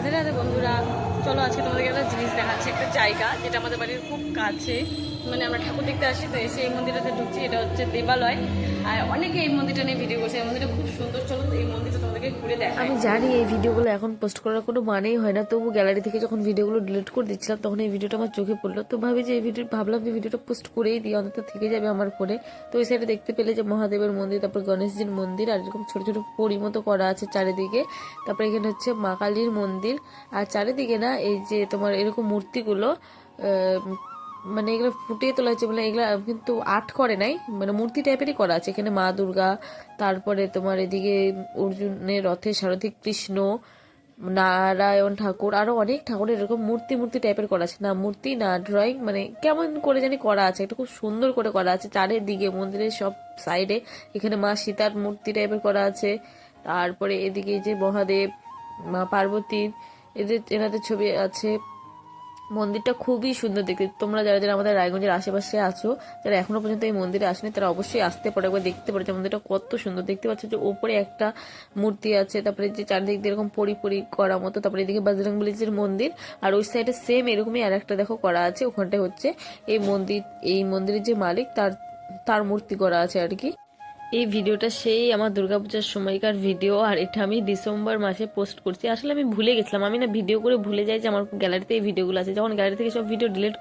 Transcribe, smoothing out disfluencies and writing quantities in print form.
রাধে রাধে বন্ধুরা, চলো আজকে তোমাদেরকে একটা জিনিস দেখাচ্ছি, একটা জায়গা যেটা আমাদের বাড়ির খুব কাছে। মানে আমরা ঠাকুর দেখতে আসি, তো এসে এই মন্দিরটাতে ঢুকছি। এটা হচ্ছে দেবালয়, আর অনেকে এই মন্দিরটা নিয়ে ভিডিও করছে। এই মন্দিরটা খুব সুন্দর, চলো এই মন্দিরটা তোমাদেরকে ঘুরে দেখাই। আমি জানি এই ভিডিওগুলো এখন পোস্ট করার কোনো মানেই হয় না, তবু গ্যালারি থেকে যখন ভিডিওগুলো ডিলিট করে দিচ্ছিলাম তখন এই ভিডিওটা আমার চোখে পড়লো। তো ভাবি যে ভাবলাম যে ভিডিওটা পোস্ট করেই দিই, অন্তত থেকে যাবে আমার ফোনে। তো ওই সাইডে দেখতে পেলে যে মহাদেবের মন্দির, তারপর গণেশজির মন্দির, আর এরকম ছোট ছোট পরি মতো করা আছে চারিদিকে। তারপরে এখানে হচ্ছে মা কালীর মন্দির, আর চারিদিকে না এই যে তোমার এরকম মূর্তিগুলো মানে এগুলো ফুটিয়ে তোলা হয়েছে, মানে এগুলো কিন্তু আর্ট করে নাই, মানে মূর্তি টাইপেরই করা আছে। এখানে মা দুর্গা, তারপরে তোমার এদিকে অর্জুনের রথে সারথি কৃষ্ণ, নারায়ণ ঠাকুর, আরো অনেক ঠাকুরের এরকম মূর্তি মূর্তি টাইপের করা আছে। না মূর্তি না ড্রয়িং, মানে কেমন করে জানি করা আছে, এটা খুব সুন্দর করে করা আছে চারিদিকে মন্দিরের সব সাইডে। এখানে মা সীতার মূর্তি টাইপের করা আছে, তারপরে এদিকে যে মহাদেব, মা পার্বতীর এনাদের ছবি আছে। মন্দিরটা খুবই সুন্দর দেখতে। তোমরা যারা যারা আমাদের রায়গঞ্জের আশেপাশে আছো, যারা এখনো পর্যন্ত এই মন্দিরে আসেনি, তারা অবশ্যই আসতে পারো, একবার দেখতে পারো যে মন্দিরটা কত সুন্দর। দেখতে পাচ্ছ যে ওপরে একটা মূর্তি আছে, তারপরে যে চারদিক দিয়ে এরকম পরি পরি করা মতো, তারপরে এদিকে বজরংবলীর মন্দির, আর ওই সাইডে সেম এরকমই আর একটা দেখো করা আছে। ওখানটায় হচ্ছে এই মন্দিরের যে মালিক তার তার মূর্তি করা আছে আর কি। এই ভিডিওটা সেই আমার দুর্গাপূজার সময়কার ভিডিও, আর এটা আমি ডিসেম্বর মাসে পোস্ট করছি। আসলে আমি ভুলে গেছিলাম, আমি না ভিডিও করে ভুলে যাই যে আমার গ্যালারিতে এই ভিডিওগুলো আছে। যখন গ্যালারি থেকে সব ভিডিও ডিলিট